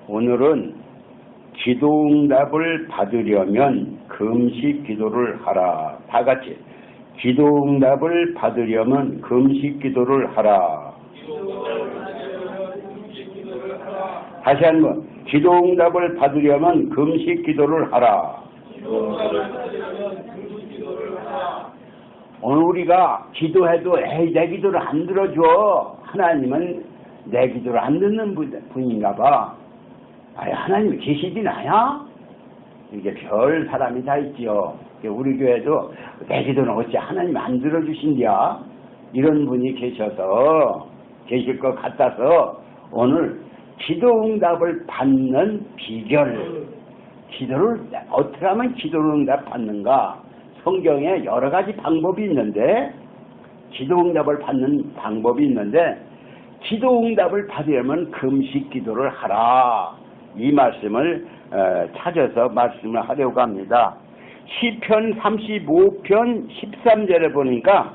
오늘은 기도응답을 받으려면 금식 기도를 하라. 다 같이 기도응답을 받으려면 금식 기도를 하라. 다시 한번 기도응답을 받으려면 금식 기도를 하라. 오늘 우리가 기도해도 에이 내 기도를 안 들어줘. 하나님은 내 기도를 안 듣는 분인가 봐. 아니 하나님이 계시진 않아? 이게 별 사람이 다 있지요. 우리 교회도 내 기도는 어찌 하나님이 안 들어주신디야? 이런 분이 계실 것 같아서 오늘 기도응답을 받는 비결, 기도를 어떻게 하면 기도응답 받는가? 성경에 여러 가지 방법이 있는데 기도응답을 받는 방법이 있는데 기도응답을 받으려면 금식 기도를 하라. 이 말씀을 찾아서 말씀을 하려고 합니다. 시편 35편 13절에 보니까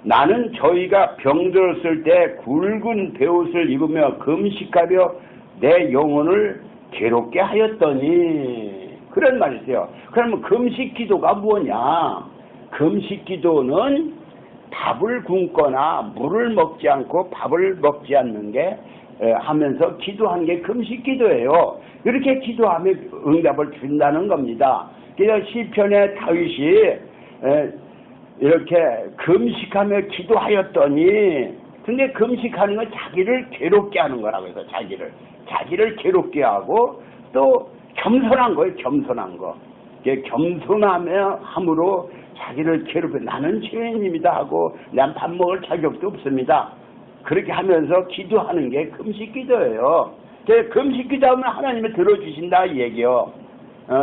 나는 저희가 병들었을 때 굵은 베옷을 입으며 금식하며 내 영혼을 괴롭게 하였더니 그런 말이 있어요. 그러면 금식 기도가 뭐냐? 금식 기도는 밥을 굶거나 물을 먹지 않고 밥을 먹지 않는 게 하면서 기도한 게 금식 기도예요. 이렇게 기도하면 응답을 준다는 겁니다. 그래서 시편에 다윗이 이렇게 금식하며 기도하였더니 근데 금식하는 건 자기를 괴롭게 하는 거라고 해서 자기를 괴롭게 하고 또 겸손한 거예요. 겸손한 거. 겸손하며 함으로 자기를 괴롭혀 나는 죄인입니다 하고 난 밥 먹을 자격도 없습니다. 그렇게 하면서 기도하는 게 금식 기도예요. 금식 기도하면 하나님이 들어주신다 이 얘기요.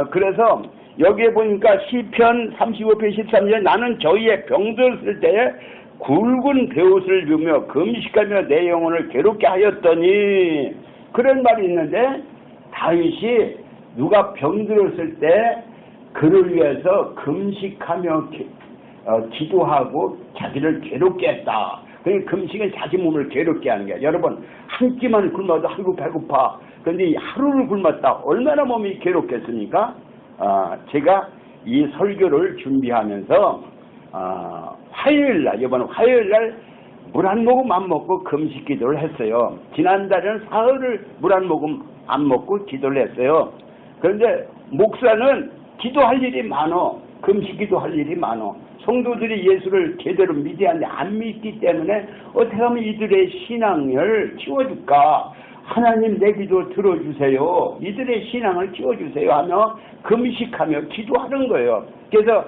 그래서 여기에 보니까 시편 35편 13절 나는 저희의 병들었을 때에 굵은 베옷을 입으며 금식하며 내 영혼을 괴롭게 하였더니 그런 말이 있는데 다윗이 누가 병들었을 때 그를 위해서 금식하며 기도하고 자기를 괴롭게 했다. 그러니까 금식은 자기 몸을 괴롭게 하는 거야. 여러분 한 끼만 굶어도 아이고 배고파. 그런데 하루를 굶었다. 얼마나 몸이 괴롭겠습니까? 제가 이 설교를 준비하면서 화요일날 이번 화요일날 물 한 모금 안 먹고 금식 기도를 했어요. 지난달에는 사흘을 물 한 모금 안 먹고 기도를 했어요. 그런데 목사는 기도할 일이 많어. 금식 기도할 일이 많어. 성도들이 예수를 제대로 믿어야 하는데 안 믿기 때문에 어떻게 하면 이들의 신앙을 키워줄까? 하나님 내 기도 들어주세요. 이들의 신앙을 키워주세요 하며 금식하며 기도하는 거예요. 그래서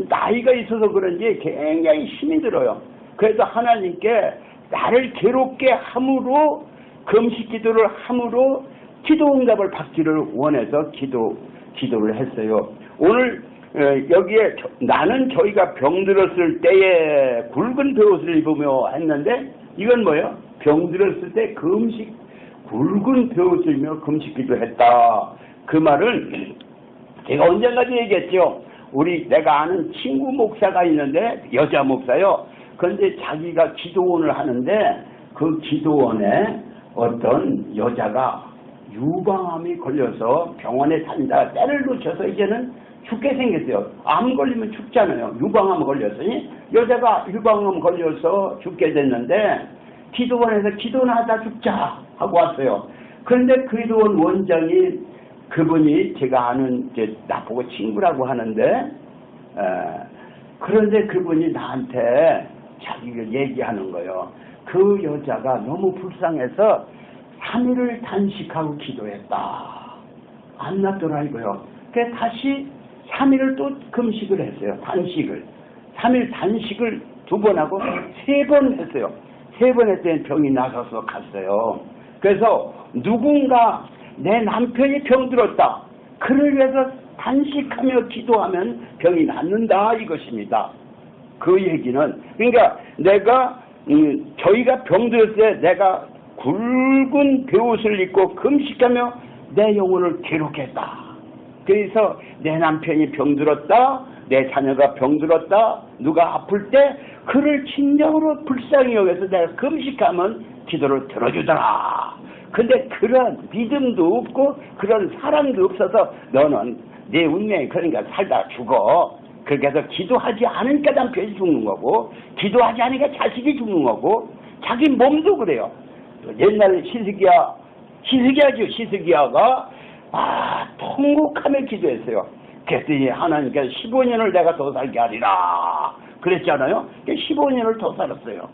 나이가 있어서 그런지 굉장히 힘이 들어요. 그래서 하나님께 나를 괴롭게 함으로 금식 기도를 함으로 기도응답을 받기를 원해서 기도를 했어요. 오늘 여기에 나는 저희가 병들었을 때에 굵은 베옷을 입으며 했는데 이건 뭐예요? 병들었을 때 굵은 베옷을 입으며 금식 기도했다. 그 말은 제가 언젠가도 얘기했죠. 내가 아는 친구 목사가 있는데 여자 목사요. 그런데 자기가 기도원을 하는데 그 기도원에 어떤 여자가 유방암이 걸려서 병원에 산다. 때를 놓쳐서 이제는 죽게 생겼어요. 암 걸리면 죽잖아요. 유방암 걸렸으니 여자가 유방암 걸려서 죽게 됐는데 기도원에서 기도나 하다 죽자 하고 왔어요. 그런데 기도원 원장이 그분이 제가 아는 나보고 친구라고 하는데 그런데 그분이 나한테 자기가 얘기하는 거예요. 그 여자가 너무 불쌍해서 3일을 단식하고 기도했다. 안 낫더라 이거요. 그래서 다시 3일을 또 금식을 했어요. 3일 단식을 2번 하고 3번 했어요. 3번 했더니 병이 나서서 갔어요. 그래서 누군가 내 남편이 병들었다. 그를 위해서 단식하며 기도하면 병이 낫는다 이것입니다. 그 얘기는 그러니까 저희가 병들었을 때 내가 굵은 베옷을 입고 금식하며 내 영혼을 괴롭겠다. 그래서 내 남편이 병들었다. 내 자녀가 병들었다. 누가 아플 때 그를 진정으로 불쌍히 여겨서 내가 금식하면 기도를 들어주더라. 근데 그런 믿음도 없고 그런 사랑도 없어서 너는 내 운명이 그러니까 살다 죽어. 그렇게 해서 기도하지 않으니까 남편이 죽는 거고 기도하지 않으니까 자식이 죽는 거고 자기 몸도 그래요. 옛날 히스기야가 통곡하며 기도했어요. 그랬더니 하나님께서 15년을 내가 더 살게 하리라 그랬잖아요. 15년을 더 살았어요.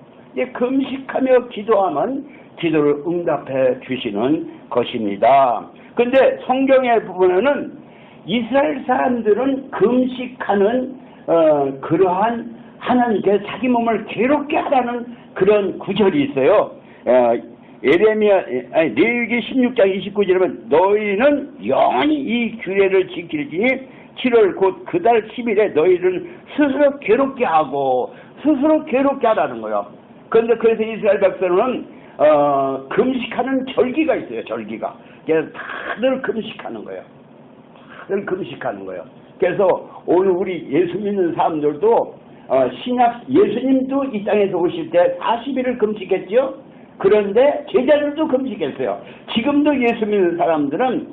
금식하며 기도하면 기도를 응답해 주시는 것입니다. 근데 성경의 부분에는 이스라엘 사람들은 금식하는 그러한 하나님께 자기 몸을 괴롭게 하라는 그런 구절이 있어요. 레위기 16장 29절에 보면 너희는 영원히 이 규례를 지킬지니 7월 곧 그 달 10일에 너희를 스스로 괴롭게 하고 스스로 괴롭게 하라는 거예요. 그런데 그래서 이스라엘 백성은 금식하는 절기가 있어요. 절기가. 그래서 다들 금식하는 거예요. 다들 금식하는 거예요. 그래서 오늘 우리 예수 믿는 사람들도 신약 예수님도 이 땅에서 오실 때 40일을 금식했죠. 그런데 제자들도 금식했어요. 지금도 예수 믿는 사람들은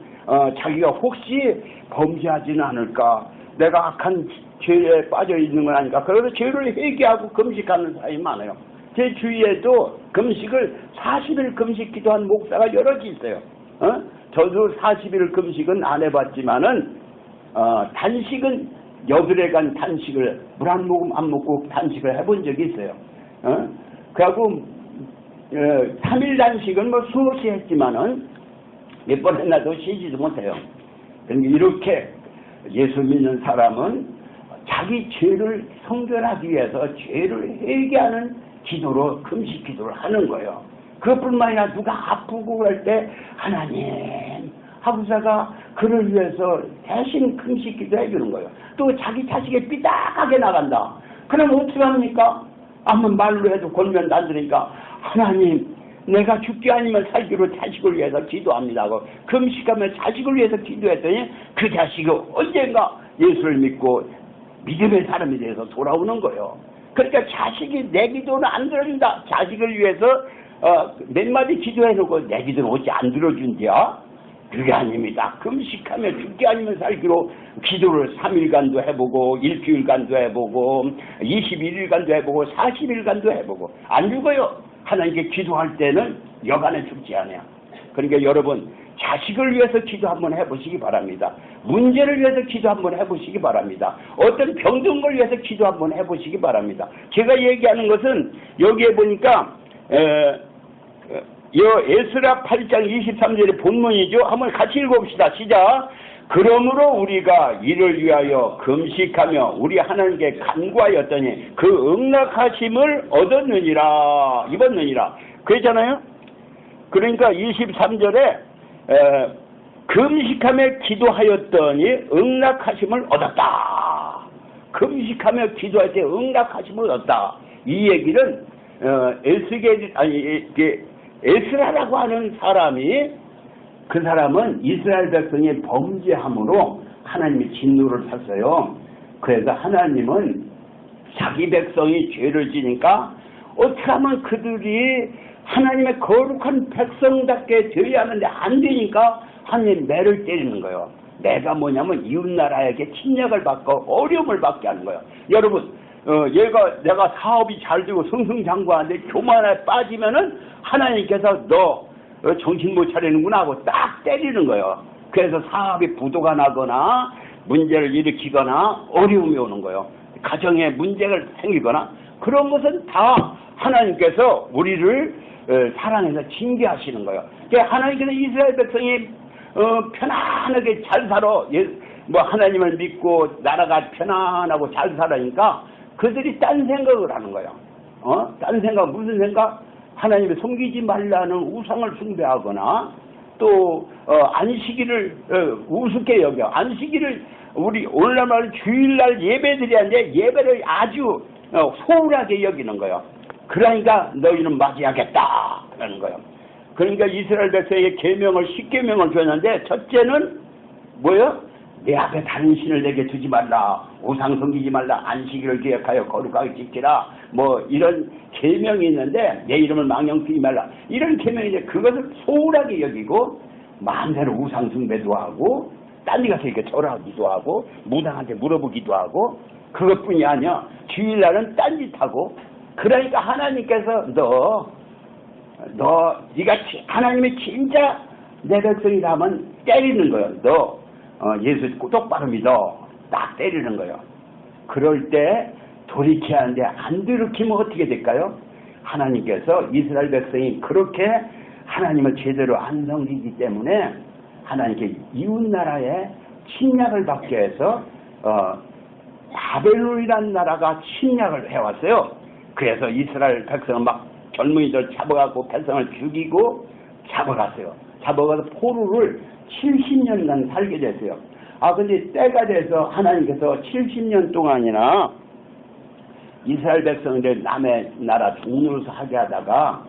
자기가 혹시 범죄하지는 않을까, 내가 악한 죄에 빠져 있는 건 아닐까, 그래서 죄를 회개하고 금식하는 사람이 많아요. 제 주위에도 금식을 40일 금식 기도한 목사가 여럿이 있어요. 저도 40일 금식은 안 해봤지만은 단식은 여드레간 단식을 물 한 모금 안 먹고 단식을 해본 적이 있어요. 그래갖고 3일 단식은 뭐 수없이 했지만은 몇 번 했나도 쉬지도 못해요. 그런데 이렇게 예수 믿는 사람은 자기 죄를 성결하기 위해서 죄를 회개하는 기도로 금식 기도를 하는 거예요. 그것뿐만 아니라 누가 아프고 그럴 때 하나님 하부사가 그를 위해서 대신 금식 기도해 주는 거예요. 또 자기 자식이 삐딱하게 나간다. 그럼 어떻게 합니까? 아무 말로 해도 골면 안 들으니까 하나님 내가 죽기 아니면 살기로 자식을 위해서 기도합니다 하고 금식하며 자식을 위해서 기도했더니 그 자식이 언젠가 예수를 믿고 믿음의 사람이 돼서 돌아오는 거예요. 그러니까 자식이 내 기도는 안 들어준다. 자식을 위해서 몇 마디 기도해놓고 내 기도는 어찌 안 들어준디야? 그게 아닙니다. 금식하며 죽기 아니면 살기로 기도를 3일간도 해보고 일주일간도 해보고 21일간도 해보고 40일간도 해보고 안 죽어요. 하나님께 기도할 때는 여간에 죽지 않아요. 그러니까 여러분 자식을 위해서 기도 한번 해보시기 바랍니다. 문제를 위해서 기도 한번 해보시기 바랍니다. 어떤 병든 걸 위해서 기도 한번 해보시기 바랍니다. 제가 얘기하는 것은 여기에 보니까 에스라 8장 23절의 본문이죠. 한번 같이 읽어봅시다. 시작. 그러므로 우리가 이를 위하여 금식하며 우리 하나님께 간구하였더니 그 응낙하심을 얻었느니라. 입었느니라. 그랬잖아요. 그러니까 23절에 금식하며 기도하였더니 응낙하심을 얻었다. 금식하며 기도할 때 응낙하심을 얻었다. 이 얘기는 에스라라고 하는 사람이 그 사람은 이스라엘 백성이 범죄함으로 하나님이 진노를 탔어요. 그래서 하나님은 자기 백성이 죄를 지니까 어떻게 하면 그들이 하나님의 거룩한 백성답게 되어야 하는데 안 되니까 하나님 매를 때리는 거예요. 매가 뭐냐면 이웃나라에게 침략을 받고 어려움을 받게 하는 거예요. 여러분 내가 사업이 잘 되고 승승장구하는데 교만에 빠지면은 하나님께서 너 정신 못 차리는구나 하고 딱 때리는 거예요. 그래서 사업이 부도가 나거나 문제를 일으키거나 어려움이 오는 거예요. 가정에 문제가 생기거나 그런 것은 다 하나님께서 우리를 사랑해서 징계하시는 거예요. 그러니까 하나님께서 이스라엘 백성이 편안하게 잘 살아 하나님을 믿고 나라가 편안하고 잘 살아니까 그들이 딴 생각을 하는 거예요. 딴 생각 무슨 생각? 하나님을 섬기지 말라는 우상을 숭배하거나 또 안식일을 우습게 여겨. 안식일을 우리 오늘날 주일날 예배드리는데 예배를 아주 소홀하게 여기는 거예요. 그러니까 너희는 맞이하겠다 라는 거예요. 그러니까 이스라엘 백성에게 계명을 10계명을 줬는데 첫째는 뭐예요? 내 앞에 다른 신을 내게 두지 말라, 우상 섬기지 말라, 안식일을 기억하여 거룩하게 지키라, 뭐 이런 계명이 있는데 내 이름을 망령되지 말라, 이런 계명인데 그것을 소홀하게 여기고 마음대로 우상 숭배도 하고 딴 데 가서 이렇게 절하기도 하고 무당한테 물어보기도 하고 그것뿐이 아니야. 주일날은 딴짓하고. 그러니까 하나님께서 네가 하나님이 진짜 내 백성이라면 때리는 거예요. 너 예수 똑바로 믿어. 딱 때리는 거예요. 그럴 때 돌이켜야 하는데 안 돌이키면 어떻게 될까요? 하나님께서 이스라엘 백성이 그렇게 하나님을 제대로 안 섬기기 때문에 하나님께 이웃나라에 침략을 받게 해서 바벨론이라는 나라가 침략을 해왔어요. 그래서 이스라엘 백성은 막 젊은이들 잡아가고 백성을 죽이고 잡아갔어요. 잡아가서 포로를 70년간 살게 됐어요. 근데 때가 돼서 하나님께서 70년 동안이나 이스라엘 백성들 남의 나라 종로서 하게 하다가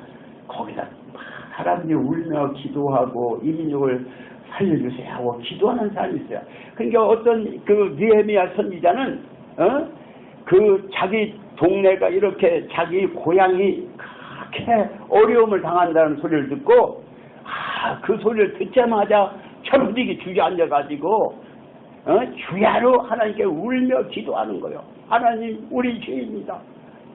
거기다 사람들이 울며 기도하고 이 민족을 살려주세요 하고 기도하는 사람이 있어요. 그러니까 어떤 그 느헤미야 선지자는 그 자기 동네가 이렇게 자기 고향이 그렇게 어려움을 당한다는 소리를 듣고 그 소리를 듣자마자 철부지게 주저앉아가지고 주야로 하나님께 울며 기도하는 거예요. 하나님 우리 죄입니다.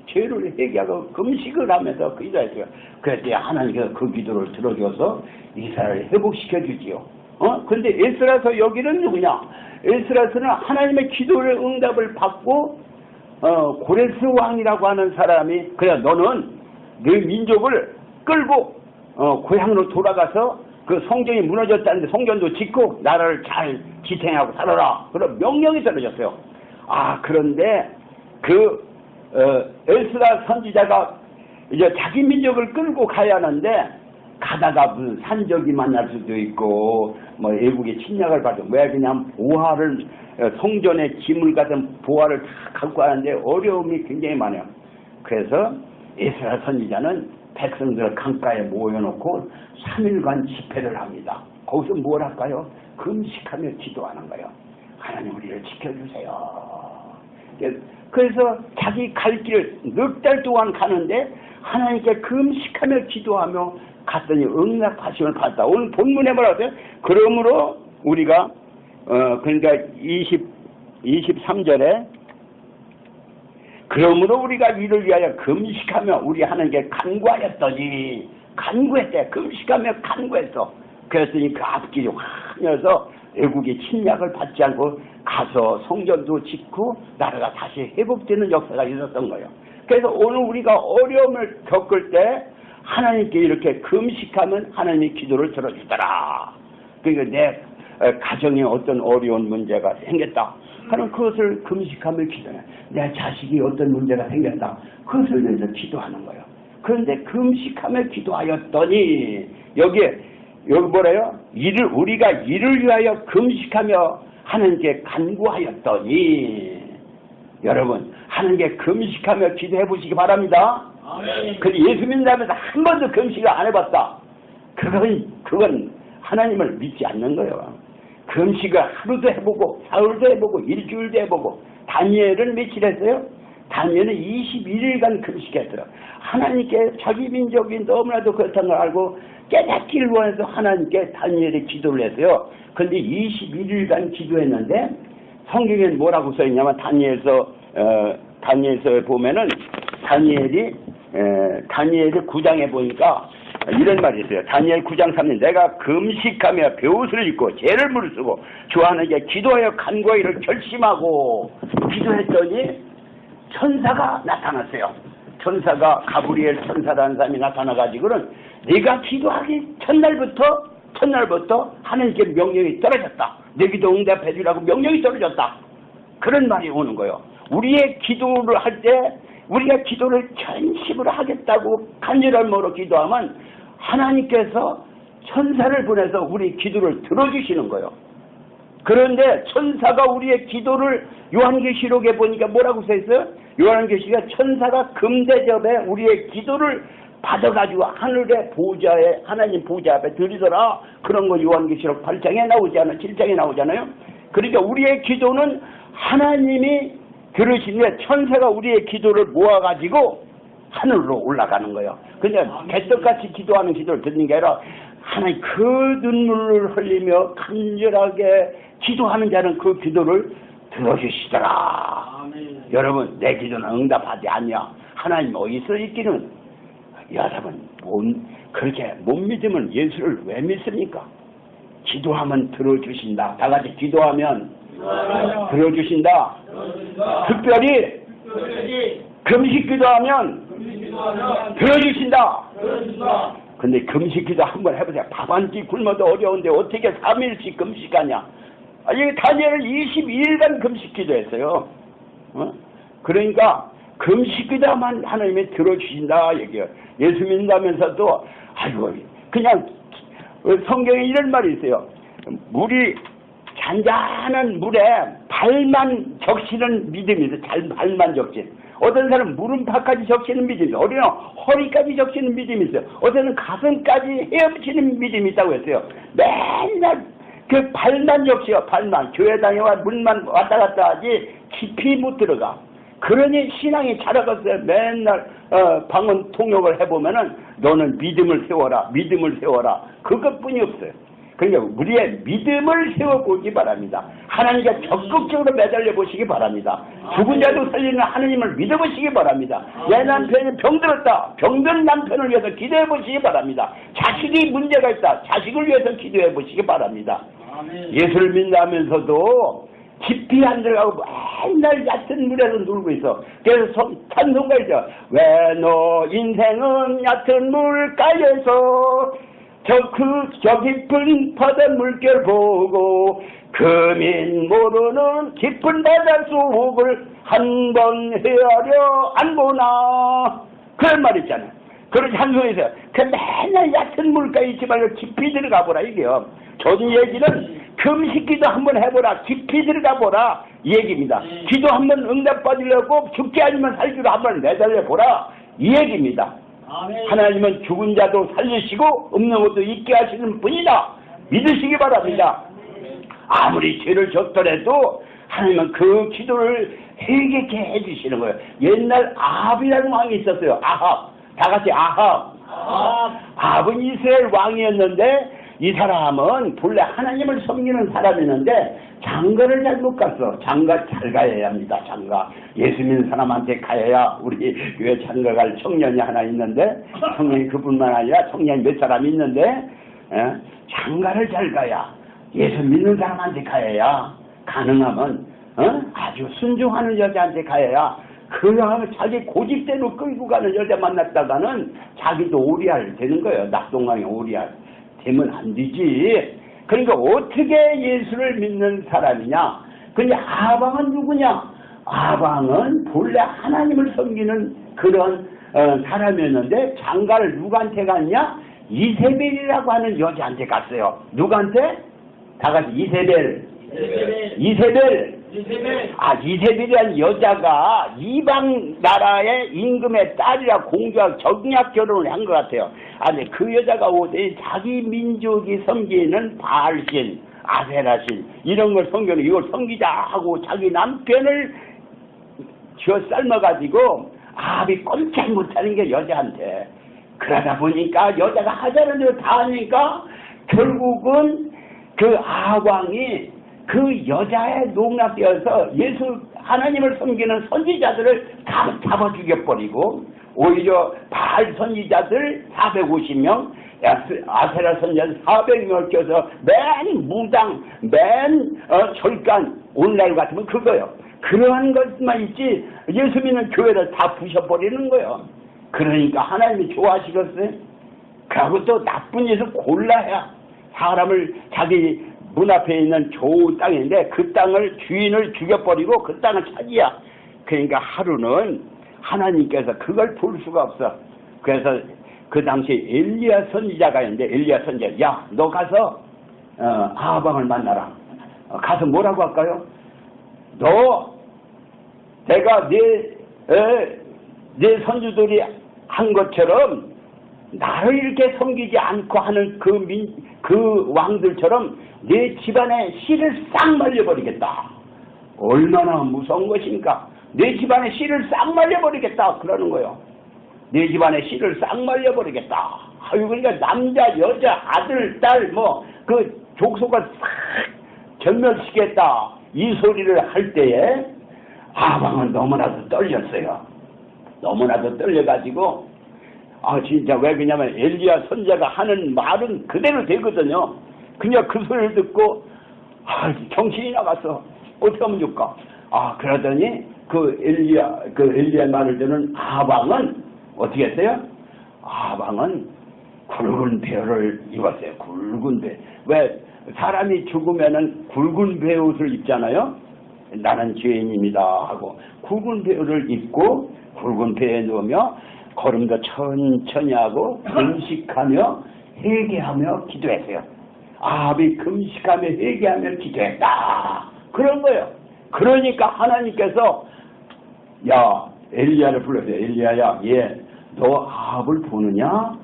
죄를 회개하고 금식을 하면서 기도했어요. 그래서 하나님께서 그 기도를 들어줘서 이스라엘을 회복시켜 주지요. 근데 에스라서 여기는 누구냐? 에스라서는 하나님의 기도를 응답을 받고 고레스 왕이라고 하는 사람이 그래 너는 네 민족을 끌고 고향으로 돌아가서 그 성전이 무너졌다는데 성전도 짓고 나라를 잘 지탱하고 살아라. 그런 명령이 떨어졌어요. 그런데 그 에스라 선지자가 이제 자기 민족을 끌고 가야 하는데 가다가 무슨 산적이 만날 수도 있고 뭐 애국의 침략을 받고 왜 그냥 보화를 성전에 기물 같은 보화를 다 갖고 가는데 어려움이 굉장히 많아요. 그래서 에스라 선지자는 백성들을 강가에 모여놓고 3일간 집회를 합니다. 거기서 뭘 할까요? 금식하며 기도하는 거예요. 하나님 우리를 지켜주세요. 그래서 자기 갈 길을 넉 달 동안 가는데 하나님께 금식하며 기도하며 갔더니 응답하심을 받았다. 오늘 본문에 뭐라고 해요? 그러므로 우리가 그러니까 23절에 그러므로 우리가 이를 위하여 금식하며 우리 하나님께 간구하였더니 간구했대. 금식하며 간구했어. 그랬더니 그 앞길이 환해서 외국의 침략을 받지 않고 가서 성전도 짓고 나라가 다시 회복되는 역사가 있었던 거예요. 그래서 오늘 우리가 어려움을 겪을 때 하나님께 이렇게 금식하면 하나님의 기도를 들어주더라. 그러니까 내 가정에 어떤 어려운 문제가 생겼다. 그럼 그것을 금식하며 기도해. 내 자식이 어떤 문제가 생겼다. 그것을 위해서 기도하는 거예요. 그런데 금식하며 기도하였더니 여기 뭐래요? 우리가 이를 위하여 금식하며 하나님께 간구하였더니 여러분 하나님께 금식하며 기도해 보시기 바랍니다. 근데 예수 믿는다면서 한 번도 금식을 안 해봤다. 그건 하나님을 믿지 않는 거예요. 금식을 하루도 해보고 사흘도 해보고 일주일도 해보고 다니엘은 며칠 했어요? 다니엘은 21일간 금식했어요. 하나님께 자기 민족이 너무나도 그렇다는 걸 알고 깨닫기를 원해서 하나님께 다니엘이 기도를 했어요. 그런데 21일간 기도했는데 성경에 뭐라고 써있냐면 다니엘서에 보면은 다니엘이 9장에 보니까 이런 말이 있어요. 다니엘 9장 3절 내가 금식하며 벼옷을 입고 죄를 무릅쓰고 주하나님께 기도하여 간구하기를 결심하고 기도했더니 천사가 나타났어요. 천사가 가브리엘 천사라는 사람이 나타나가지고는 네가 기도하기 첫날부터 하나님께 명령이 떨어졌다. 내 기도 응답해 주라고 명령이 떨어졌다. 그런 말이 오는 거예요. 우리의 기도를 할 때 우리가 기도를 전심으로 하겠다고 간절한 마음으로 기도하면 하나님께서 천사를 보내서 우리 기도를 들어주시는 거예요. 그런데 천사가 우리의 기도를 요한계시록에 보니까 뭐라고 써있어요? 요한계시가 천사가 금대접에 우리의 기도를 받아가지고 하늘의 보좌에 하나님 보좌 앞에 드리더라. 그런 거 요한계시록 8장에 나오지 않아요? 7장에 나오잖아요. 그러니까 우리의 기도는 하나님이 들으시는데 천사가 우리의 기도를 모아가지고 하늘로 올라가는 거예요. 그러니까 개떡같이 기도하는 기도를 듣는 게 아니라 하나님 그 눈물을 흘리며 간절하게 기도하는 자는 그 기도를 들어주시더라. 아멘. 여러분 내 기도는 응답하지 않냐. 하나님 어디서 있기는. 여러분 그렇게 못 믿으면 예수를 왜 믿습니까? 기도하면 들어주신다. 다 같이 기도하면 들어주신다. 특별히 금식 기도하면 들어주신다. 근데 금식 기도 한번 해보세요. 밥 한 끼 굶어도 어려운데 어떻게 3일씩 금식하냐. 이게 다니엘은 22일간 금식 기도했어요. 그러니까 금식 기도만 하나님이 들어주신다 얘기해요. 예수 믿는다면서도 아이고 그냥 성경에 이런 말이 있어요. 물이 잔잔한 물에 발만 적시는 믿음이 있어요. 발만 적신. 어떤 사람은 무릎팍까지 적시는 믿음이 있어요. 어디는 허리까지 적시는 믿음이 있어요. 어떤 가슴까지 헤엄치는 믿음이 있다고 했어요. 맨날 그 발만 적시요. 발만. 교회 다녀와 문만 왔다 갔다 하지 깊이 못 들어가. 그러니 신앙이 자라갔어요. 맨날 방언 통역을 해보면은 너는 믿음을 세워라. 믿음을 세워라. 그것뿐이 없어요. 그러니까 우리의 믿음을 세워보기 바랍니다. 하나님과 적극적으로 매달려 보시기 바랍니다. 죽은 자도 살리는 하나님을 믿어보시기 바랍니다. 내 남편이 병들었다. 병든 남편을 위해서 기도해 보시기 바랍니다. 자식이 문제가 있다. 자식을 위해서 기도해 보시기 바랍니다. 예수를 믿는다면서도 깊이 안 들어가고 맨날 얕은 물에서 놀고 있어. 그래서 찬송가 있죠. 왜 너 인생은 얕은 물가에서 저 깊은 바다 물결 보고 금인 모르는 깊은 바다 속을 한 번 헤아려 안 보나. 그런 말 있잖아요. 그런 찬송에서 그 맨날 얕은 물가에 있지 말고 깊이 들어가 보라 이게요. 저는 얘기는 금식기도 한번 해보라. 깊이 들어가 보라 이 얘기입니다. 기도 한번 응답받으려고 죽지 않으면 살기로 한번 내달려보라 이 얘기입니다. 아멘. 하나님은 죽은 자도 살리시고 없는 것도 있게 하시는 분이다. 믿으시기 바랍니다. 아무리 죄를 졌더라도 하나님은 그 기도를 회개케 해주시는 거예요. 옛날 아합이라는 왕이 있었어요. 아합. 다 같이 아합. 아합은 이스라엘 왕이었는데 이 사람은 본래 하나님을 섬기는 사람이었는데 장가를 잘못 갔어. 장가 잘 가야 합니다. 장가. 예수 믿는 사람한테 가야 우리 교회 장가 갈 청년이 하나 있는데 청년이 그뿐만 아니라 청년이 몇 사람이 있는데 장가를 잘 가야 예수 믿는 사람한테 가야 가능하면 아주 순종하는 여자한테 가야 그러면 자기 고집대로 끌고 가는 여자 만났다가는 자기도 오리알 되는 거예요. 낙동강의 오리알. 되면 안 되지. 그러니까 어떻게 예수를 믿는 사람이냐? 근데 아방은 누구냐? 아방은 본래 하나님을 섬기는 그런 사람이었는데 장가를 누구한테 갔냐? 이세벨이라고 하는 여자한테 갔어요. 누구한테? 다 같이 이세벨. 이세벨이라는 여자가 이방 나라의 임금의 딸이라 공주와 정략 결혼을 한 것 같아요. 근데 그 여자가 오더니 자기 민족이 섬기는 바알신, 아세라신 이런 걸 섬기는 이걸 섬기자 하고 자기 남편을 쥐어 삶아가지고 아합이 꼼짝 못하는 게 여자한테. 그러다 보니까 여자가 하자는 대로 다 하니까 결국은 그 아왕이 그 여자에 농락되어서 예수 하나님을 섬기는 선지자들을 다 잡아 죽여버리고 오히려 바알 선지자들 450명 아세라 선지자 400명을 껴서 맨 무당 맨 절간 오늘날 같으면 그거요. 그러한 것만 있지 예수 믿는 교회를 다 부셔버리는 거예요. 그러니까 하나님이 좋아하시겠어요? 그리고 또 나쁜 짓을 골라야 사람을 자기 문 앞에 있는 좋은 땅인데 그 땅을 주인을 죽여버리고 그 땅을 차지야. 그러니까 하루는 하나님께서 그걸 볼 수가 없어. 그래서 그 당시에 엘리야 선지자가 있는데 엘리야 선지자 야 너 가서 아방을 만나라. 가서 뭐라고 할까요? 너 내가 내 선주들이 한 것처럼 나를 이렇게 섬기지 않고 하는 그 왕들처럼 내 집안에 씨를 싹 말려버리겠다. 얼마나 무서운 것인가. 내 집안에 씨를 싹 말려버리겠다 그러는 거예요. 내 집안에 씨를 싹 말려버리겠다. 아유, 그러니까 남자, 여자, 아들, 딸 그 족속을 싹 절멸시켰다. 이 소리를 할 때에 아방은 너무나도 떨렸어요. 너무나도 떨려가지고 진짜 왜 그러냐면 엘리야 선지자가 하는 말은 그대로 되거든요. 그냥 그 소리를 듣고 정신이 나갔어. 어떻게 하면 좋을까? 그러더니 그 엘리야 말을 듣는 아방은 어떻게 했어요? 아방은 굵은 배옷을 입었어요. 굵은 배. 왜 사람이 죽으면은 굵은 배옷을 입잖아요. 나는 죄인입니다 하고 굵은 배옷을 입고 굵은 배에 누우며 걸음도 천천히 하고 금식하며 회개하며 기도했어요. 아합이 금식하며 회개하며 기도했다. 그런 거예요. 그러니까 하나님께서 엘리야를 불렀어요. 엘리야야, 너 아합을 보느냐?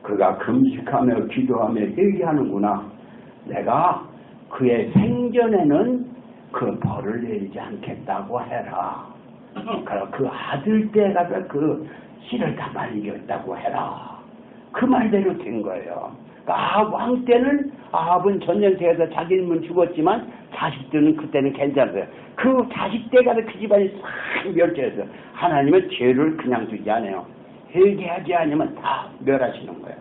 그가 금식하며 기도하며 회개하는구나. 내가 그의 생전에는 그 벌을 내리지 않겠다고 해라. 그 아들 때 가서 그 씨를 다 말리겠다고 해라. 그 말대로 된 거예요. 왕 때는 아합은 전쟁터에서 자기 이름은 죽었지만 자식들은 그때는 괜찮았어요. 그 자식 때 가서 그 집안이 싹 멸절했어요. 하나님은 죄를 그냥 두지 않아요. 회개하지 않으면 다 멸하시는 거예요.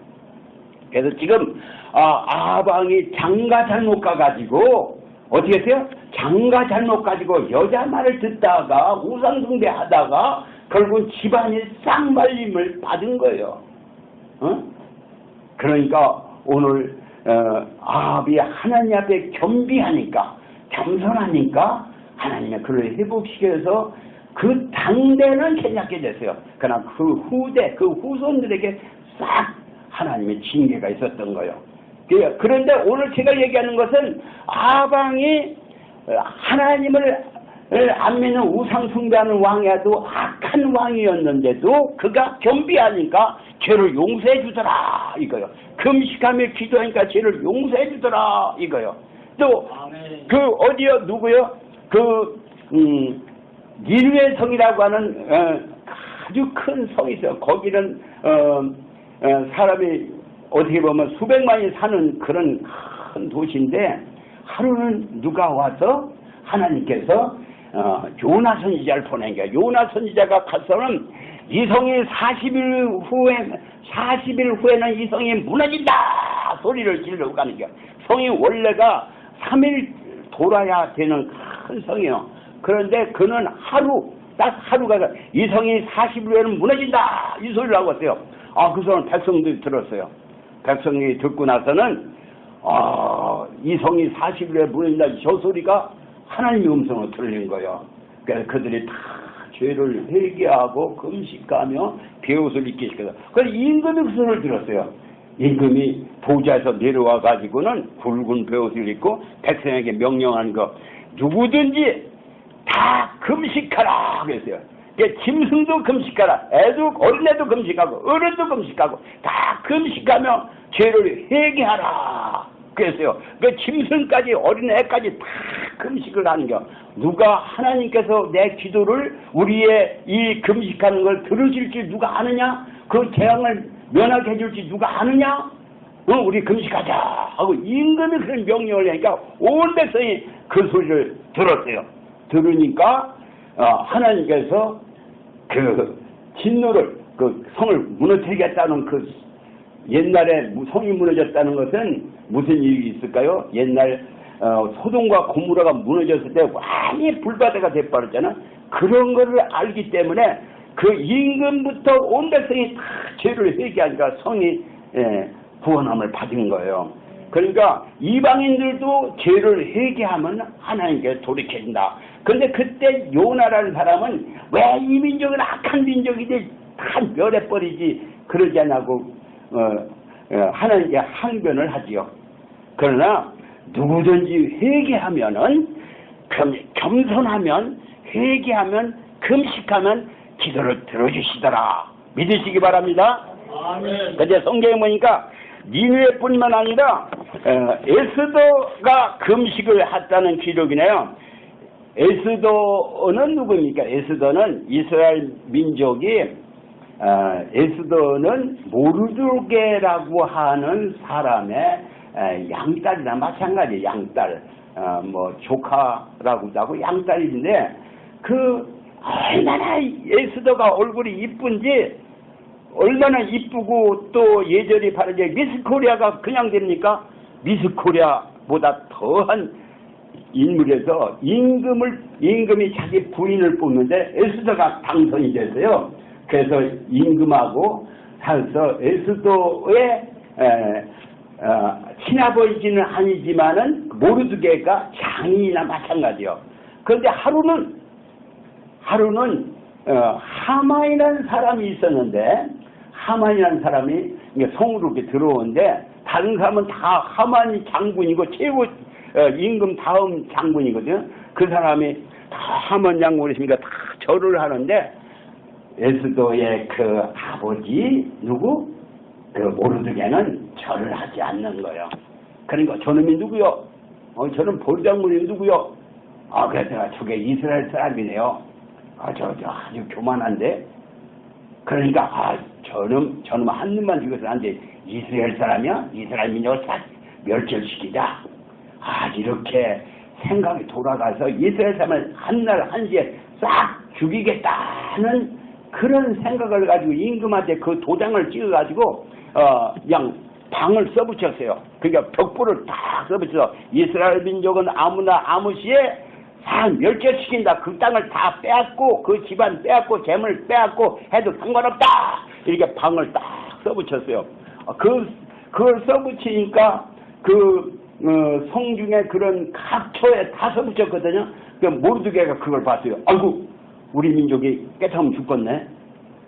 그래서 지금 아방이 장가 잘못 가가지고 어떻게 했어요? 장가 잘못 가지고 여자 말을 듣다가 우상숭배 하다가 결국 집안이 쌍말림을 받은 거예요. 그러니까 오늘 아합이 하나님 앞에 겸비하니까 겸손하니까 하나님이 그를 회복시켜서 그 당대는 괜찮게 됐어요. 그러나 그 후대, 그 후손들에게 싹 하나님의 징계가 있었던 거예요. 그런데 오늘 제가 얘기하는 것은 아방이 하나님을 안 믿는 우상 숭배하는 왕이어도 악한 왕이었는데도 그가 겸비하니까 죄를 용서해 주더라 이거요. 금식하며 기도하니까 죄를 용서해 주더라 이거요. 또 그 어디요 누구요? 니느웨 성이라고 하는 아주 큰 성이 있어요. 거기는 사람이 어떻게 보면 수백만이 사는 그런 큰 도시인데 하루는 누가 와서 하나님께서 요나 선지자를 보낸 거야. 요나 선지자가 가서는 이 성이 40일 후에는 이 성이 무너진다 소리를 지르고 가는 거야. 성이 원래가 3일 돌아야 되는 큰 성이에요. 그런데 그는 딱 하루가 이 성이 40일 후에는 무너진다 이 소리를 하고 왔어요. 그 사람 백성들이 들었어요. 백성이 듣고 나서는 이 성이 40일 후에 무너진다 저 소리가 하나님의 음성으로 들린 거예요. 그래서 그들이 다 죄를 회개하고 금식하며 배옷을 입게 시켜서 그래서 임금이 그 소리를 들었어요. 임금이 보좌에서 내려와 가지고는 굵은 배옷을 입고 백성에게 명령한 거 누구든지 다 금식하라 그랬어요. 짐승도 금식하라. 어린애도 금식하고 어른도 금식하고 다 금식하며 죄를 회개하라 그랬어요. 짐승까지 어린애까지 다 금식을 하는 겨. 누가 하나님께서 내 기도를 우리의 이 금식하는 걸 들으실지 누가 아느냐? 그 재앙을 면하게 해줄지 누가 아느냐? 우리 금식하자 하고 임금이 그런 명령을 하니까 온 백성이 그 소리를 들었어요. 들으니까 하나님께서 그 진노를 그 성을 무너뜨리겠다는 그 옛날에 성이 무너졌다는 것은 무슨 일이 있을까요? 옛날 소돔과 고모라가 무너졌을 때 완전히 불바다가 돼버렸잖아. 그런 거를 알기 때문에 그 임금부터 온 백성이 다 죄를 회개하니까 성이 구원함을 받은 거예요. 그러니까 이방인들도 죄를 회개하면 하나님께 돌이켜진다. 그런데 그때 요나라는 사람은 왜 이 민족은 악한 민족이지 다 멸해버리지 그러지 않냐고 하나님께 항변을 하지요. 그러나 누구든지 회개하면은 겸손하면 회개하면 금식하면 기도를 들어주시더라. 믿으시기 바랍니다. 근데 성경에 보니까 니느웨뿐만 아니라 에스더가 금식을 했다는 기록이네요. 에스더는 누구입니까? 에스더는 이스라엘 민족이 에스더는 모르드게라고 하는 사람의 양딸이나 마찬가지. 양딸, 뭐 조카라고도 하고 양딸인데 얼마나 에스더가 얼굴이 이쁜지, 얼마나 이쁘고 또 예절이 바르게, 미스 코리아가 그냥 됩니까? 미스 코리아보다 더한 인물에서 임금이 자기 부인을 뽑는데 에스더가 당선이 됐어요. 그래서 임금하고 살서 에스더의 친아버지는 아니지만은 모르드게가 장인이나 마찬가지요. 그런데 하루는 하만이라는 사람이 있었는데, 하만이라는 사람이 성으로 이렇게 들어오는데, 다른 사람은 다 하만이 장군이고 최고 임금 다음 장군이거든요. 그 사람이 다 하만 장군이시니까 다 절을 하는데, 에스더의 그 아버지 누구? 그 모르드게는 절을 하지 않는 거예요. 그러니까 저놈이 누구요? 저는 볼장군이 누구요? 그래서 저게 이스라엘 사람이네요. 저 아주 교만한데. 그러니까 저놈 한 놈만 죽여서 안 돼. 이스라엘 사람이야? 이스라엘 민족을 싹 멸절시키자. 이렇게 생각이 돌아가서 이스라엘 사람을 한날 한시에 싹 죽이겠다는 그런 생각을 가지고 임금한테 그 도장을 찍어가지고 그냥 방을 써붙였어요. 그러니까 벽보를 딱 써붙여서 이스라엘 민족은 아무나 아무 시에 다 멸절시킨다. 그 땅을 다 빼앗고 그 집안 빼앗고 재물 빼앗고 해도 상관없다. 이렇게 방을 딱 써붙였어요. 그걸 써붙이니까 성중에 그런 각처에 다 써붙였거든요. 모르드게가 그걸 봤어요. 아이고, 우리 민족이 깨끗하면 죽겠네.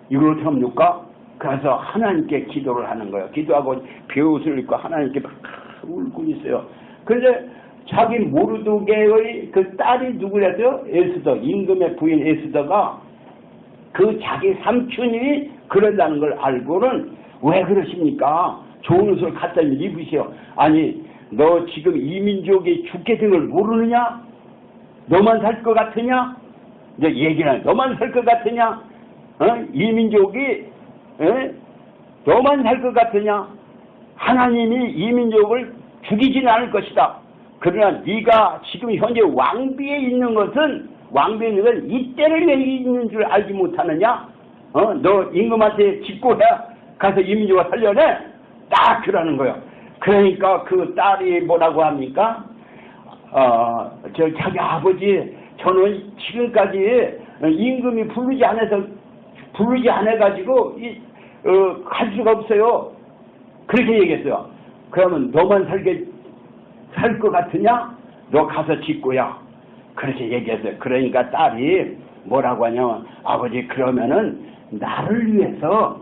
이걸 어떻게 하면 좋을까? 그래서 하나님께 기도를 하는 거예요. 기도하고 베옷을 입고 하나님께 막 울고 있어요. 그런데 자기 모르드게의 그 딸이 누구랬어요? 에스더, 임금의 부인 에스더가 그 자기 삼촌이 그런다는 걸 알고는 왜 그러십니까? 좋은 옷을 갖다 입으시오. 아니, 너 지금 이 민족이 죽게 된 걸 모르느냐? 너만 살 것 같으냐? 이제 얘기는 너만 살 것 같으냐? 이 민족이 너만 살 것 같으냐? 하나님이 이 민족을 죽이지는 않을 것이다. 그러나 네가 지금 현재 왕비에 있는 것은 이때를 왜 있는 줄 알지 못하느냐? 너 임금한테 직고해 가서 이 민족을 살려내. 딱 그러는 거예요. 그러니까 그 딸이 뭐라고 합니까? 자기 아버지, 저는 지금까지 임금이 부르지 않아가지고 갈 수가 없어요. 그렇게 얘기했어요. 그러면 너만 살 것 같으냐? 너 가서 짓고야. 그렇게 얘기했어요. 그러니까 딸이 뭐라고 하냐면, 아버지, 그러면은 나를 위해서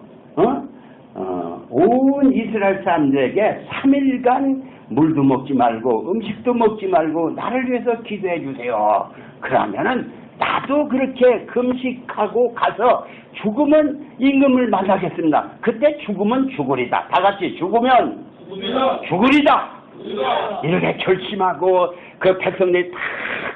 온 이스라엘 사람들에게 3일간 물도 먹지 말고 음식도 먹지 말고 나를 위해서 기도해 주세요. 그러면은 나도 그렇게 금식하고 가서 죽으면 임금을 만나겠습니다. 그때 죽으면 죽으리다. 다 같이 죽으면 죽으리다. 이렇게 결심하고 그 백성들이 다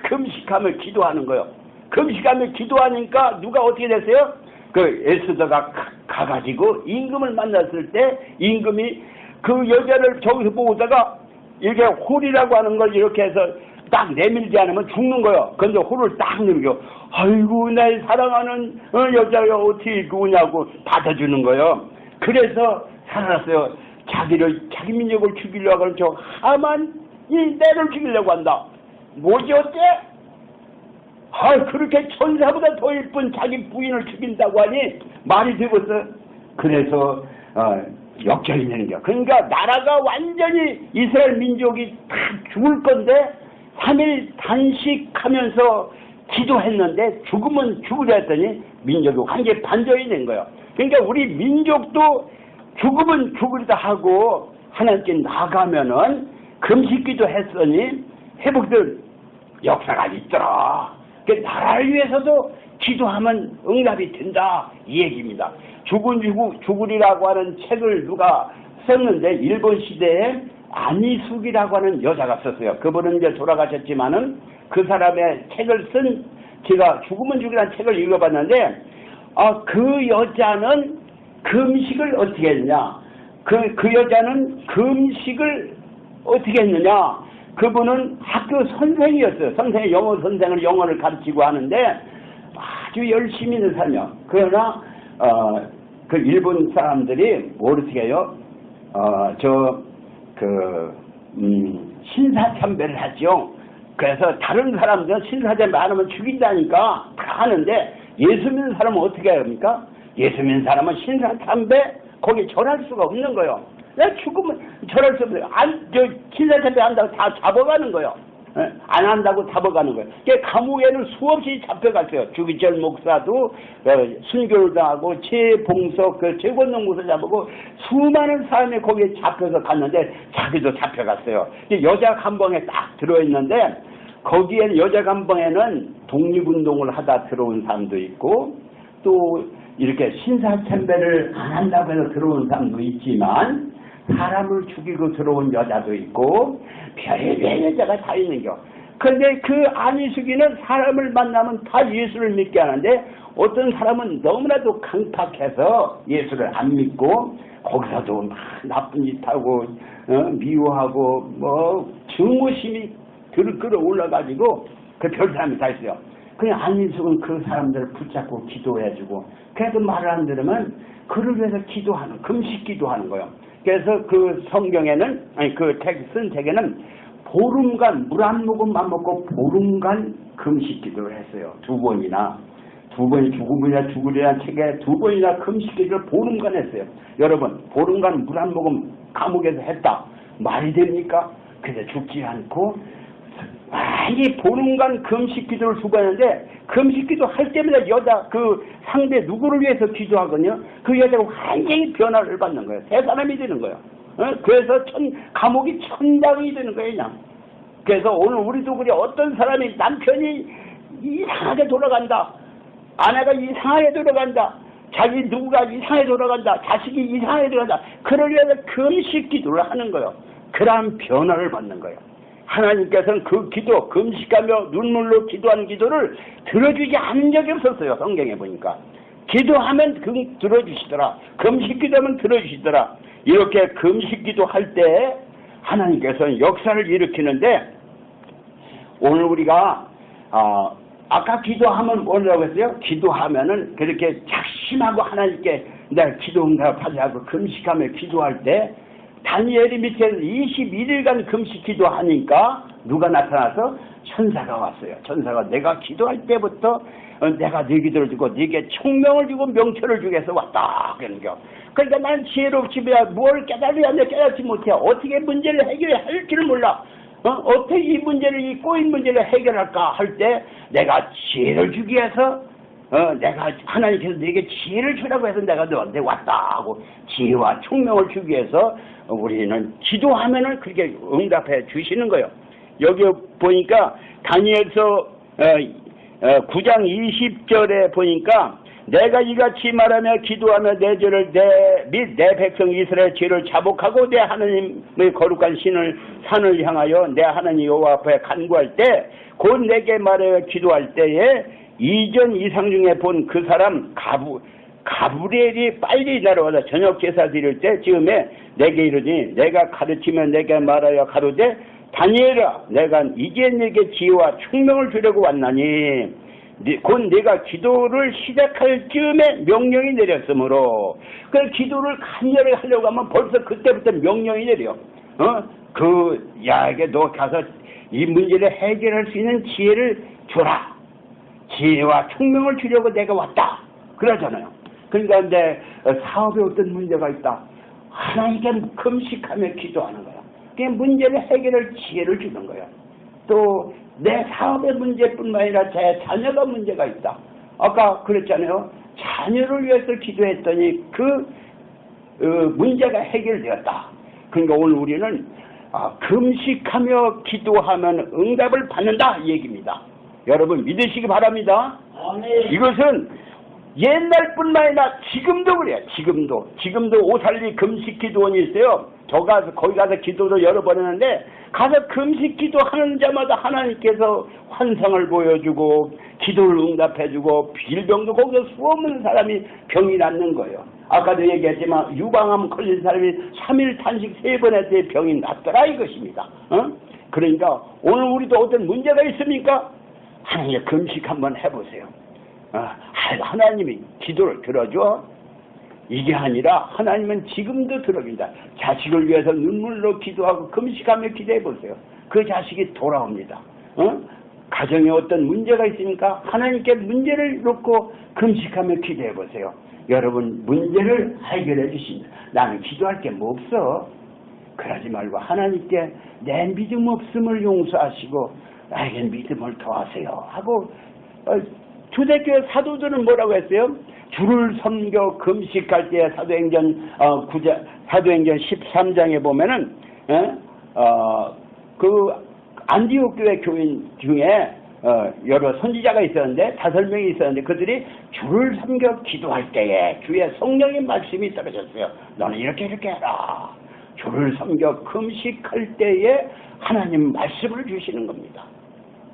금식하며 기도하는 거예요. 금식하며 기도하니까 누가 어떻게 됐어요? 그 에스더가 가가지고 임금을 만났을 때 임금이 그 여자를 저기서 보다가 이렇게 홀이라고 하는 걸 이렇게 해서 딱 내밀지 않으면 죽는 거예요. 근데 홀을 딱 내밀고, 아이고, 날 사랑하는 여자가 어떻게 그거냐고 받아주는 거예요. 그래서 살았어요. 자기 민족을 죽이려고 하는 저 하만이 내를 죽이려고 한다. 뭐지 어때? 그렇게 천사보다 더 예쁜 자기 부인을 죽인다고 하니 말이 되겠어. 그래서 역전이 되는 거야. 그러니까 나라가 완전히 이스라엘 민족이 다 죽을 건데 3일 단식하면서 기도했는데 죽으면 죽으려 했더니 민족이 완전히 반전이 된 거예요. 그러니까 우리 민족도 죽으면 죽으리다 하고 하나님께 나가면은 금식기도 했으니 회복될 역사가 있더라. 그 나라를 위해서도 기도하면 응답이 된다 이 얘기입니다. 죽으리라고 하는 책을 누가 썼는데 일본 시대에 안희숙이라고 하는 여자가 썼어요. 그분은 이제 돌아가셨지만은 그 사람의 책을 쓴 제가 죽으면 죽이라는 책을 읽어봤는데 그 여자는 금식을 어떻게 했느냐? 그 여자는 금식을 어떻게 했느냐? 그분은 학교 선생이었어요. 영어 선생을 영어를 가르치고 하는데 아주 열심히 살며 그러나 그 일본 사람들이 어떻게 해요? 신사참배를 하죠. 그래서 다른 사람들은 신사참배 안 하면 죽인다니까 다 하는데 예수 믿는 사람은 어떻게 합니까? 예수 믿는 사람은 신사참배 거기 절할 수가 없는 거예요. 내가 죽으면 절할 수 없어요. 신사참배 한다고 다 잡아가는 거예요. 안 한다고 잡아가는 거예요. 감옥에는 수없이 잡혀갔어요. 주기철 목사도 순교를 당하고 최봉석 최권동 목사 잡고 수많은 사람이 거기에 잡혀서 갔는데 자기도 잡혀갔어요. 여자 감방에 딱 들어있는데 거기에 여자 감방에는 독립운동을 하다 들어온 사람도 있고 또 이렇게 신사참배를 안 한다고 해서 들어온 사람도 있지만 사람을 죽이고 들어온 여자도 있고 별의별 여자가 다 있는겨. 그런데 그 안희숙이는 사람을 만나면 다 예수를 믿게 하는데 어떤 사람은 너무나도 강팍해서 예수를 안 믿고 거기서도 막 나쁜 짓 하고 미워하고 뭐 증오심이 끌어올라가지고 그 별 사람이 다 있어요. 그냥 안희숙은 그 사람들을 붙잡고 기도해주고 그래도 말을 안 들으면 그를 위해서 기도하는 금식 기도하는 거예요. 그래서 그 성경에는 그 쓴 책에는 보름간 물 한 모금만 먹고 보름간 금식 기도를 했어요. 두 번이 죽으리란 책에 2번이나 금식 기도를 보름간 했어요. 여러분 보름간 물 한 모금 감옥에서 했다 말이 됩니까? 그래서 죽지 않고 이 보름간 금식 기도를 2번 했는데 금식 기도 할 때마다 여자 그 상대 누구를 위해서 기도하거든요. 그 여자가 완전히 변화를 받는 거예요. 새 사람이 되는 거예요. 그래서 감옥이 천당이 되는 거예요. 그냥. 그래서 오늘 우리도 그래 어떤 사람이 남편이 이상하게 돌아간다. 아내가 이상하게 돌아간다. 자기 누구가 이상하게 돌아간다. 자식이 이상하게 돌아간다. 그를 위해서 금식 기도를 하는 거예요. 그러한 변화를 받는 거예요. 하나님께서는 그 기도, 금식하며 눈물로 기도하는 기도를 들어주지 않은 적이 없었어요. 성경에 보니까. 기도하면 들어주시더라. 금식 기도하면 들어주시더라. 이렇게 금식 기도할 때 하나님께서는 역사를 일으키는데 오늘 우리가 아까 기도하면 뭐라고 했어요? 기도하면은 그렇게 작심하고 하나님께 내가 기도 응답하지 않고 금식하며 기도할 때 다니엘이 밑에서 21일간 금식 기도하니까 누가 나타나서 천사가 왔어요. 천사가 내가 기도할 때부터 내가 네 기도를 듣고 네게 총명을 주고 명철을 주게 해서 왔다 그러는겨. 그러니까 난 지혜롭지 뭘 깨달으려 하는데 깨닫지 못해. 어떻게 문제를 해결할 줄을 몰라. 어떻게 이 문제를 이 꼬인 문제를 해결할까 할 때 내가 지혜를 주기 위해서 내가 하나님께서 내게 지혜를 주라고 해서 내가 너한테 왔다 하고 지혜와 총명을 주기 위해서 우리는 기도하면은 그렇게 응답해 주시는 거예요. 여기 보니까 다니엘서 9장 20절에 보니까 내가 이같이 말하며 기도하며 내 죄를 및 내 백성 이스라엘 죄를 자복하고 내 하나님의 거룩한 산을 향하여 내 하나님 여호와 앞에 간구할 때 곧 내게 말하여 기도할 때에 이전 이상 중에 본 그 사람 가브리엘이 빨리 날아와서 저녁 제사 드릴 때 즈음에 내게 이르니 내가 가르치며 내게 말하여 가로되 다니엘아 내가 이제 내게 지혜와 총명을 주려고 왔나니 곧 내가 기도를 시작할 즈음에 명령이 내렸으므로 그 기도를 간절히 하려고 하면 벌써 그때부터 명령이 내려. 그 야에게 너 가서 이 문제를 해결할 수 있는 지혜를 줘라. 지혜와 총명을 주려고 내가 왔다. 그러잖아요. 그러니까 근데 사업에 어떤 문제가 있다. 하나님께 금식하며 기도하는 거야. 그 문제를 해결할 지혜를 주는 거야. 또 내 사업의 문제뿐만 아니라 제 자녀가 문제가 있다. 아까 그랬잖아요. 자녀를 위해서 기도했더니 문제가 해결되었다. 그러니까 오늘 우리는 금식하며 기도하면 응답을 받는다 이 얘기입니다. 여러분 믿으시기 바랍니다. 이것은 옛날뿐만 아니라 지금도 그래요. 지금도 오살리 금식 기도원이 있어요. 거기 가서 기도도 여러 번 했는데 가서 금식 기도하는 자마다 하나님께서 환상을 보여주고 기도를 응답해주고 빌병도 거기서 수없는 사람이 병이 낫는 거예요. 아까도 얘기했지만 유방암 걸린 사람이 3일 탄식 3번 했더니 병이 낫더라 이것입니다. 그러니까 오늘 우리도 어떤 문제가 있습니까? 하나님 금식 한번 해보세요. 하나님이 기도를 들어줘. 이게 아니라 하나님은 지금도 들어준다. 자식을 위해서 눈물로 기도하고 금식하며 기도해보세요. 그 자식이 돌아옵니다. 가정에 어떤 문제가 있으니까 하나님께 문제를 놓고 금식하며 기도해보세요. 여러분 문제를 해결해 주십니다. 나는 기도할 게 뭐 없어. 그러지 말고 하나님께 내 믿음 없음을 용서하시고 나에게 믿음을 더하세요 하고 초대교회 사도들은 뭐라고 했어요? 주를 섬겨 금식할 때 사도행전 13장에 보면은 그 안디옥 교회 교인 중에 여러 선지자가 있었는데 5명이 있었는데 그들이 주를 섬겨 기도할 때에 주의 성령의 말씀이 떨어졌어요. 너는 이렇게 해라. 주를 섬겨 금식할 때에 하나님 말씀을 주시는 겁니다.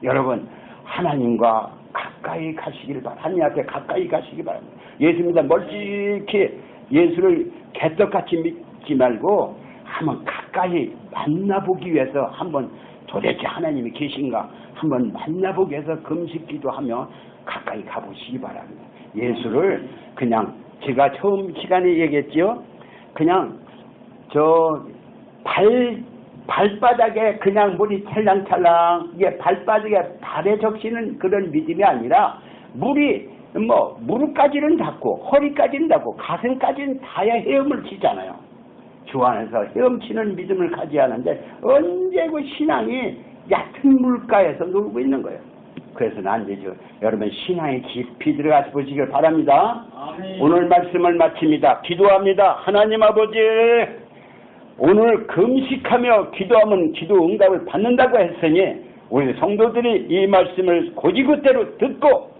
여러분 하나님과 가까이 가시길 바랍니다. 하나님 앞에 가까이 가시기 바랍니다. 예수입니다. 멀찍이 예수를 개떡같이 믿지 말고 한번 가까이 만나보기 위해서 한번 도대체 하나님이 계신가 한번 만나보기 위해서 금식기도하며 가까이 가보시기 바랍니다. 예수를 그냥 제가 처음 시간에 얘기했지요. 그냥 발바닥에 그냥 물이 찰랑찰랑 이게 발바닥에 발에 적시는 그런 믿음이 아니라 물이 무릎까지는 닿고 허리까지는 닿고 가슴까지는 닿아야 헤엄을 치잖아요. 주 안에서 헤엄치는 믿음을 가져야 하는데 언제 그 신앙이 얕은 물가에서 놀고 있는 거예요. 그래서는 안 되죠. 여러분 신앙에 깊이 들어가서 보시길 바랍니다. 아멘. 오늘 말씀을 마칩니다. 기도합니다. 하나님 아버지 오늘 금식하며 기도하면 기도 응답을 받는다고 했으니 우리 성도들이 이 말씀을 고지그대로 듣고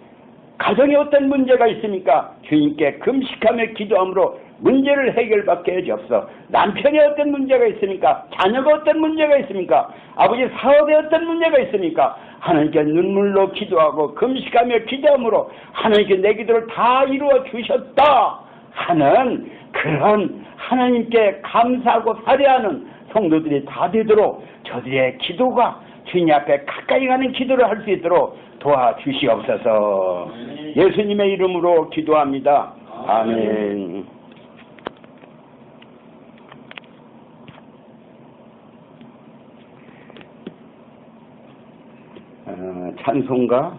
가정에 어떤 문제가 있습니까? 주님께 금식하며 기도함으로 문제를 해결받게 해주옵소서. 남편에 어떤 문제가 있습니까? 자녀가 어떤 문제가 있습니까? 아버지 사업에 어떤 문제가 있습니까? 하나님께 눈물로 기도하고 금식하며 기도함으로 하나님께 내 기도를 다 이루어 주셨다 하는 그런 하나님께 감사하고 살해하는 성도들이 다 되도록 저들의 기도가 주님 앞에 가까이 가는 기도를 할 수 있도록 도와주시옵소서. 예수님의 이름으로 기도합니다. 아멘. 찬송가